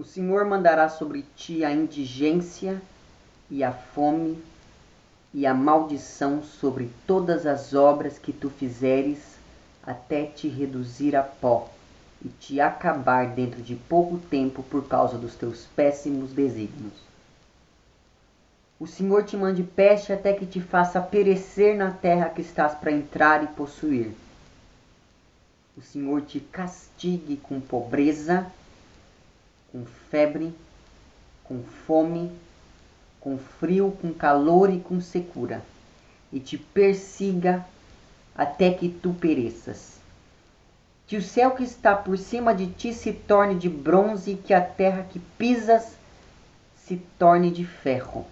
O Senhor mandará sobre ti a indigência e a fome e a maldição sobre todas as obras que tu fizeres, até te reduzir a pó e te acabar dentro de pouco tempo por causa dos teus péssimos desígnios. O Senhor te mande peste até que te faça perecer na terra que estás para entrar e possuir. O Senhor te castigue com pobreza, com febre, com fome, com frio, com calor e com secura, e te persiga até que tu pereças. Que o céu que está por cima de ti se torne de bronze e que a terra que pisas se torne de ferro.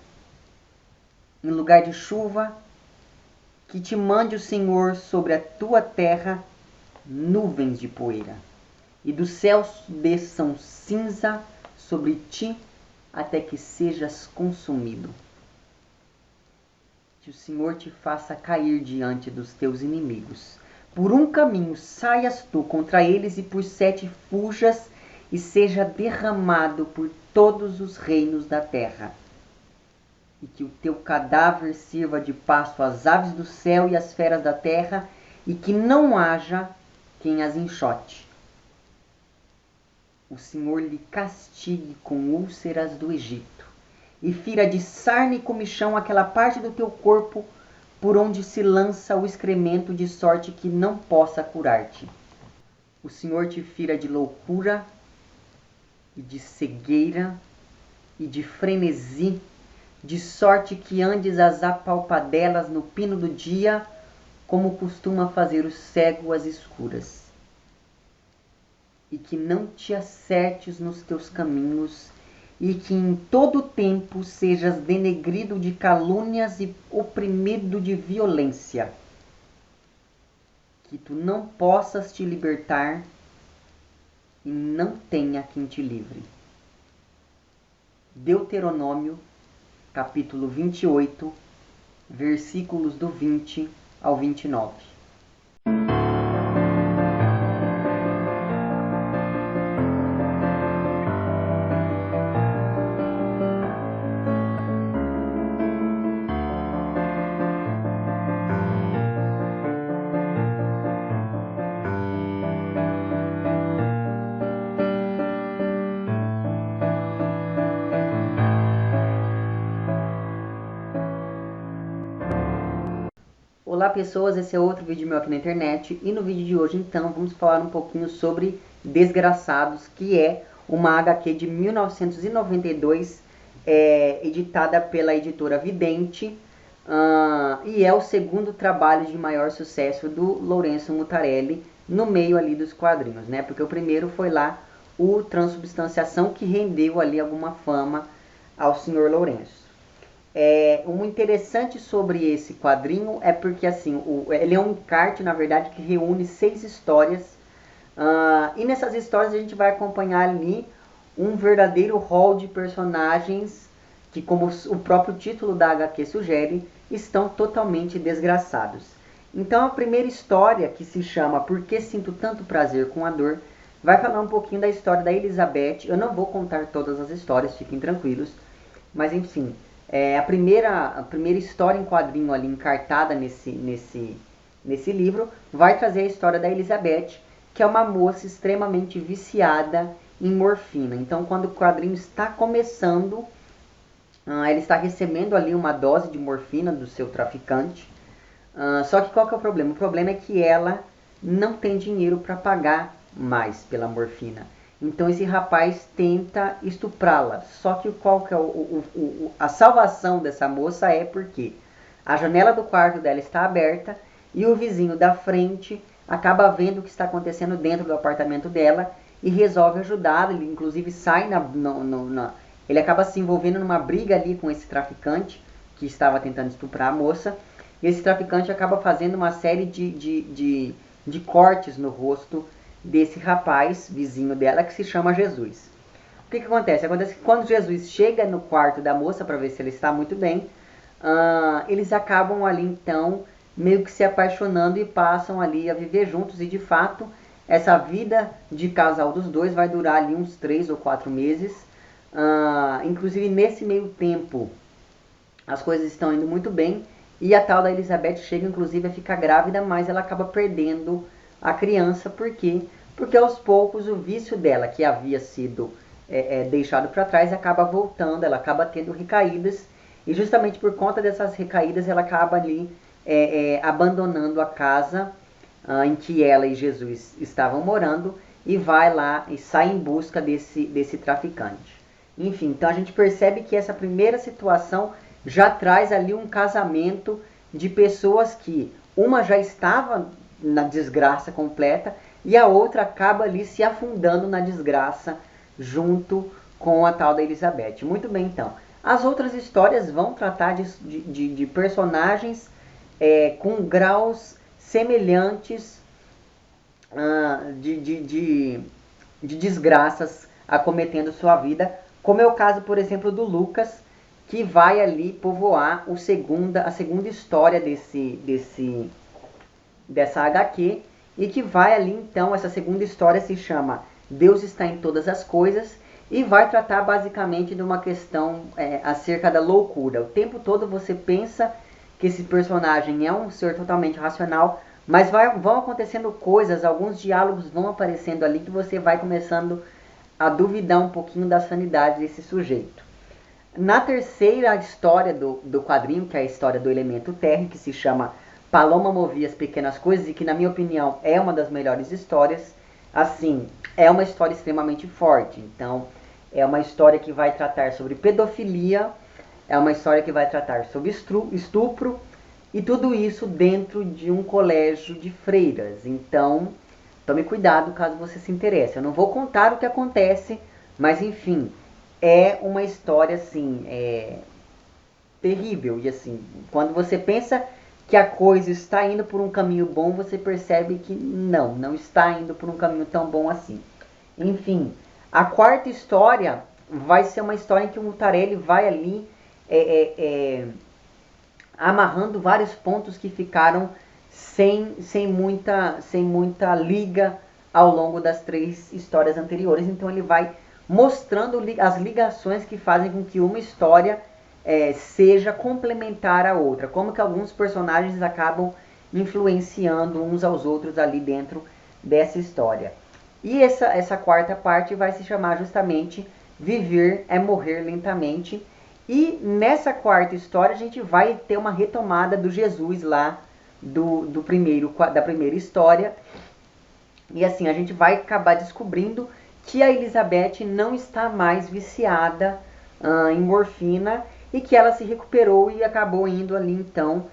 Em lugar de chuva, que te mande o Senhor sobre a tua terra nuvens de poeira, e dos céus desçam cinza sobre ti até que sejas consumido. Que o Senhor te faça cair diante dos teus inimigos. Por um caminho saias tu contra eles, e por 7 fujas, e seja derramado por todos os reinos da terra. E que o teu cadáver sirva de pasto às aves do céu e às feras da terra, e que não haja quem as enxote. O Senhor lhe castigue com úlceras do Egito, e fira de sarna e comichão aquela parte do teu corpo por onde se lança o excremento, de sorte que não possa curar-te. O Senhor te fira de loucura, e de cegueira, e de frenesi, de sorte que andes às apalpadelas no pino do dia, como costuma fazer o cego às escuras. E que não te acertes nos teus caminhos, e que em todo o tempo sejas denegrido de calúnias e oprimido de violência. Que tu não possas te libertar e não tenha quem te livre. Deuteronômio, capítulo 28, versículos do 20 ao 29. Olá pessoas, esse é outro vídeo meu aqui na internet, e no vídeo de hoje então vamos falar um pouquinho sobre Desgraçados, que é uma HQ de 1992, editada pela editora Vidente, e é o segundo trabalho de maior sucesso do Lourenço Mutarelli no meio ali dos quadrinhos, né? Porque o primeiro foi lá o Transubstanciação, que rendeu ali alguma fama ao Sr. Lourenço. O interessante sobre esse quadrinho é porque assim, ele é um encarte, na verdade, que reúne 6 histórias. E nessas histórias a gente vai acompanhar ali um verdadeiro hall de personagens que, como o próprio título da HQ sugere, estão totalmente desgraçados. Então a primeira história, que se chama Por que Sinto Tanto Prazer com a Dor, vai falar um pouquinho da história da Elizabeth. Eu não vou contar todas as histórias, fiquem tranquilos, mas enfim... A primeira história em quadrinho ali encartada nesse livro vai trazer a história da Elizabeth, que é uma moça extremamente viciada em morfina. Então, quando o quadrinho está começando, ela está recebendo ali uma dose de morfina do seu traficante. Só que qual que é o problema? O problema é que ela não tem dinheiro para pagar mais pela morfina. Então esse rapaz tenta estuprá-la. Só que qual que é a salvação dessa moça é porque a janela do quarto dela está aberta e o vizinho da frente acaba vendo o que está acontecendo dentro do apartamento dela e resolve ajudá-la. Ele inclusive sai ele acaba se envolvendo numa briga ali com esse traficante que estava tentando estuprar a moça. E esse traficante acaba fazendo uma série de cortes no rosto desse rapaz, vizinho dela, que se chama Jesus. O que acontece? Acontece que quando Jesus chega no quarto da moça para ver se ela está muito bem, eles acabam ali então meio que se apaixonando e passam ali a viver juntos, e de fato essa vida de casal dos dois vai durar ali uns 3 ou 4 meses. Inclusive nesse meio tempo as coisas estão indo muito bem e a tal da Elizabeth chega inclusive a ficar grávida, mas ela acaba perdendo a criança. Por quê? Porque aos poucos o vício dela, que havia sido deixado para trás, acaba voltando, ela acaba tendo recaídas, e justamente por conta dessas recaídas ela acaba ali abandonando a casa em que ela e Jesus estavam morando, e vai lá e sai em busca desse traficante. Enfim, então a gente percebe que essa primeira situação já traz ali um casamento de pessoas que uma já estava na desgraça completa e a outra acaba ali se afundando na desgraça junto com a tal da Elizabeth. Muito bem, então. As outras histórias vão tratar de personagens com graus semelhantes de desgraças acometendo sua vida, como é o caso, por exemplo, do Lucas, que vai ali povoar a segunda história dessa HQ, e que vai ali então, essa segunda história se chama Deus está em todas as coisas, e vai tratar basicamente de uma questão acerca da loucura. O tempo todo você pensa que esse personagem é um ser totalmente racional, mas vão acontecendo coisas, alguns diálogos vão aparecendo ali que você vai começando a duvidar um pouquinho da sanidade desse sujeito. Na terceira história do quadrinho, que é a história do elemento terra, que se chama Paloma Movia as Pequenas Coisas, e que na minha opinião é uma das melhores histórias, assim, é uma história extremamente forte. Então, é uma história que vai tratar sobre pedofilia, é uma história que vai tratar sobre estupro, e tudo isso dentro de um colégio de freiras. Então, tome cuidado caso você se interesse. Eu não vou contar o que acontece, mas enfim, é uma história assim, terrível. E assim, quando você pensa que a coisa está indo por um caminho bom, você percebe que não está indo por um caminho tão bom assim. Enfim, a quarta história vai ser uma história em que o Mutarelli vai ali amarrando vários pontos que ficaram sem muita liga ao longo das 3 histórias anteriores. Então ele vai mostrando as ligações que fazem com que uma história seja complementar à outra, como que alguns personagens acabam influenciando uns aos outros ali dentro dessa história. E essa quarta parte vai se chamar justamente Viver é Morrer Lentamente. E nessa quarta história a gente vai ter uma retomada do Jesus lá da primeira história. E assim, a gente vai acabar descobrindo que a Elizabeth não está mais viciada em morfina, e que ela se recuperou e acabou indo ali então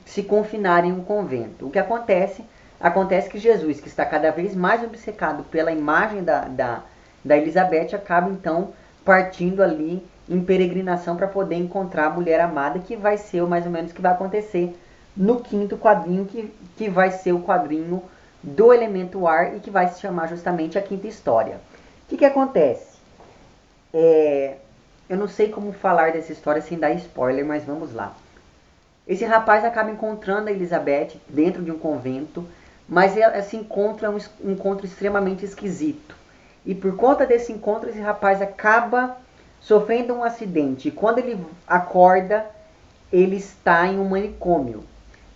se confinar em um convento. O que acontece? Acontece que Jesus, que está cada vez mais obcecado pela imagem da Elizabeth, acaba então partindo ali em peregrinação para poder encontrar a mulher amada, que vai ser mais ou menos o que vai acontecer no quinto quadrinho, que vai ser o quadrinho do elemento ar, e que vai se chamar justamente a quinta história. O que acontece? Eu não sei como falar dessa história sem dar spoiler, mas vamos lá. Esse rapaz acaba encontrando a Elizabeth dentro de um convento, mas esse encontro é um encontro extremamente esquisito. E por conta desse encontro, esse rapaz acaba sofrendo um acidente. E quando ele acorda, ele está em um manicômio.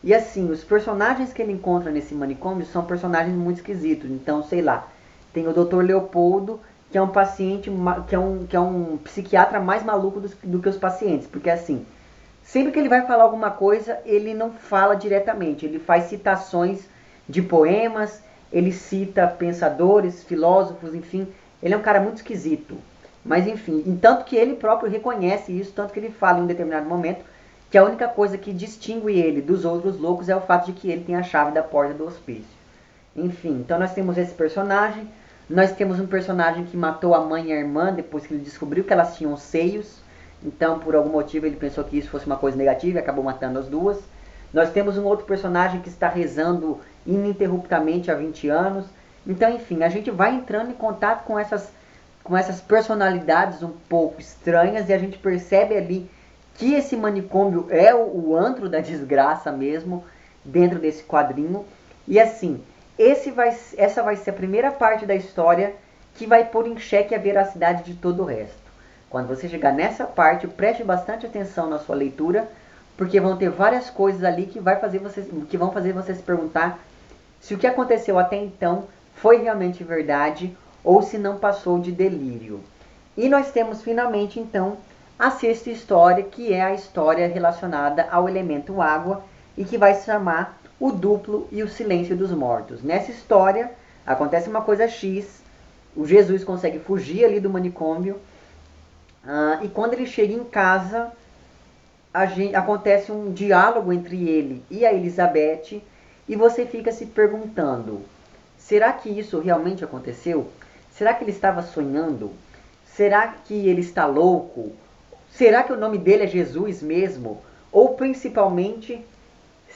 E assim, os personagens que ele encontra nesse manicômio são personagens muito esquisitos. Então, sei lá, tem o Dr. Leopoldo, que é um paciente, que é um psiquiatra mais maluco do que os pacientes. Porque assim, sempre que ele vai falar alguma coisa, ele não fala diretamente. Ele faz citações de poemas, ele cita pensadores, filósofos, enfim. Ele é um cara muito esquisito. Mas enfim, tanto que ele próprio reconhece isso, tanto que ele fala em um determinado momento que a única coisa que distingue ele dos outros loucos é o fato de que ele tem a chave da porta do hospício. Enfim, então nós temos esse personagem. Nós temos um personagem que matou a mãe e a irmã depois que ele descobriu que elas tinham seios. Então, por algum motivo, ele pensou que isso fosse uma coisa negativa e acabou matando as duas. Nós temos um outro personagem que está rezando ininterruptamente há 20 anos. Então, enfim, a gente vai entrando em contato com essas personalidades um pouco estranhas, e a gente percebe ali que esse manicômio é o antro da desgraça mesmo, dentro desse quadrinho. E assim, essa vai ser a primeira parte da história que vai pôr em xeque a veracidade de todo o resto. Quando você chegar nessa parte, preste bastante atenção na sua leitura, porque vão ter várias coisas ali que vão fazer você se perguntar se o que aconteceu até então foi realmente verdade ou se não passou de delírio. E nós temos finalmente então a sexta história, que é a história relacionada ao elemento água e que vai se chamar O Duplo e o Silêncio dos Mortos. Nessa história acontece uma coisa X, o Jesus consegue fugir ali do manicômio, e quando ele chega em casa, acontece um diálogo entre ele e a Elizabeth, e você fica se perguntando, será que isso realmente aconteceu? Será que ele estava sonhando? Será que ele está louco? Será que o nome dele é Jesus mesmo? Ou principalmente,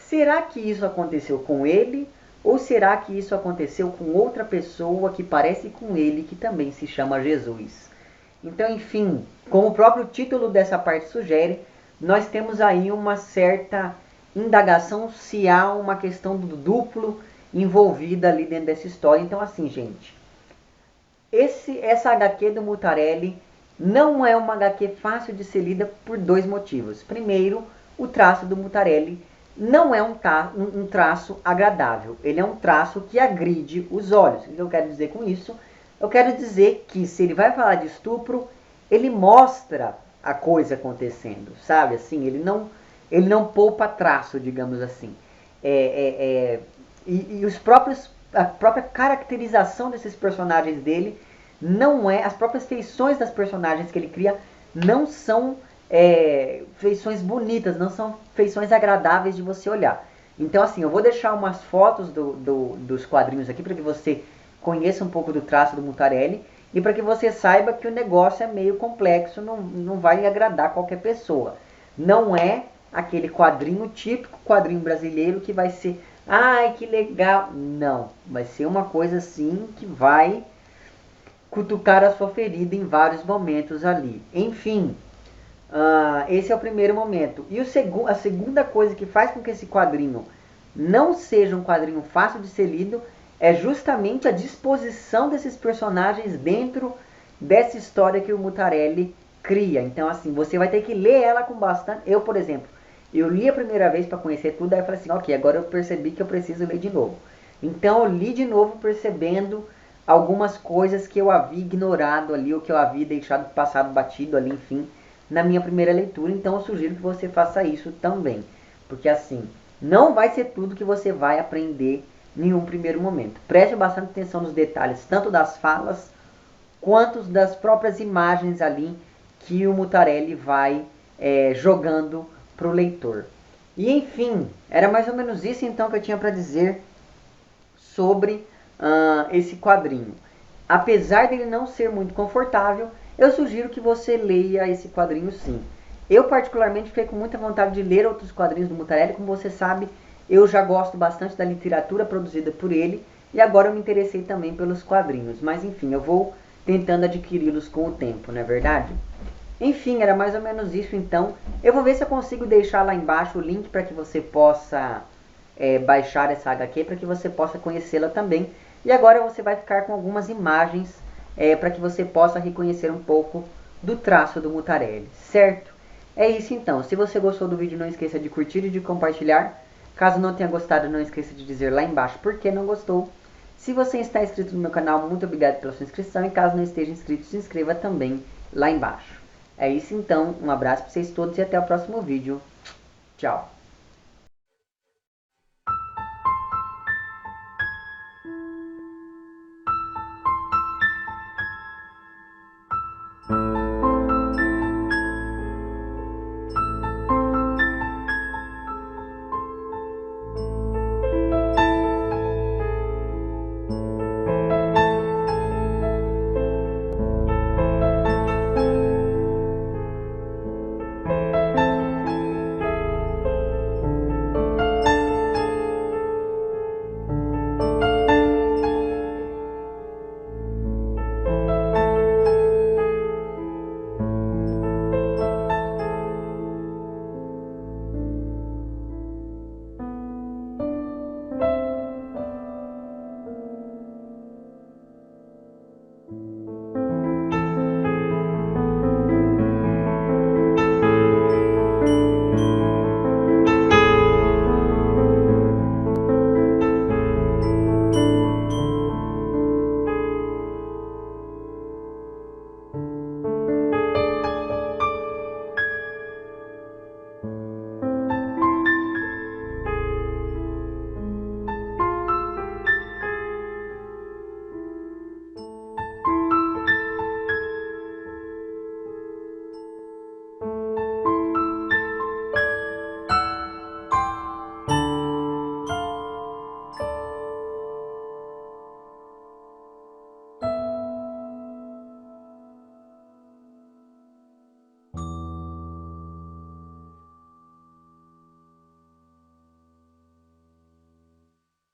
será que isso aconteceu com ele? Ou será que isso aconteceu com outra pessoa que parece com ele, que também se chama Jesus? Então, enfim, como o próprio título dessa parte sugere, nós temos aí uma certa indagação se há uma questão do duplo envolvida ali dentro dessa história. Então, assim, gente, essa HQ do Mutarelli não é uma HQ fácil de ser lida por dois motivos. Primeiro, o traço do Mutarelli não é um traço agradável. Ele é um traço que agride os olhos. O que eu quero dizer com isso? Eu quero dizer que se ele vai falar de estupro, ele mostra a coisa acontecendo, sabe? Assim, ele não poupa traço, digamos assim. E a própria caracterização desses personagens dele não é, as próprias feições das personagens que ele cria não são feições bonitas, não são feições agradáveis de você olhar. Então, assim, eu vou deixar umas fotos dos quadrinhos aqui para que você conheça um pouco do traço do Mutarelli e para que você saiba que o negócio é meio complexo, não vai agradar qualquer pessoa. Não é aquele quadrinho típico, quadrinho brasileiro, que vai ser, ai, que legal. Não, vai ser uma coisa assim que vai cutucar a sua ferida em vários momentos ali. Enfim, esse é o primeiro momento. E a segunda coisa que faz com que esse quadrinho não seja um quadrinho fácil de ser lido é justamente a disposição desses personagens dentro dessa história que o Mutarelli cria. Então, assim, você vai ter que ler ela com bastante. Eu, por exemplo, eu li a primeira vez para conhecer tudo, aí eu falei assim, ok, agora eu percebi que eu preciso ler de novo. Então, eu li de novo percebendo algumas coisas que eu havia ignorado ali, ou que eu havia deixado passado batido ali, enfim, na minha primeira leitura. Então, eu sugiro que você faça isso também. Porque, assim, não vai ser tudo que você vai aprender em um primeiro momento. Preste bastante atenção nos detalhes, tanto das falas, quanto das próprias imagens ali que o Mutarelli vai jogando para o leitor. E enfim, era mais ou menos isso então que eu tinha para dizer sobre esse quadrinho. Apesar dele não ser muito confortável, eu sugiro que você leia esse quadrinho sim. Eu particularmente fiquei com muita vontade de ler outros quadrinhos do Mutarelli, como você sabe, eu já gosto bastante da literatura produzida por ele, e agora eu me interessei também pelos quadrinhos. Mas enfim, eu vou tentando adquiri-los com o tempo, não é verdade? Enfim, era mais ou menos isso então. Eu vou ver se eu consigo deixar lá embaixo o link para que você possa baixar essa HQ, para que você possa conhecê-la também. E agora você vai ficar com algumas imagens para que você possa reconhecer um pouco do traço do Mutarelli, certo? É isso então. Se você gostou do vídeo, não esqueça de curtir e de compartilhar. Caso não tenha gostado, não esqueça de dizer lá embaixo por que não gostou. Se você está inscrito no meu canal, muito obrigado pela sua inscrição. E caso não esteja inscrito, se inscreva também lá embaixo. É isso então. Um abraço para vocês todos e até o próximo vídeo. Tchau.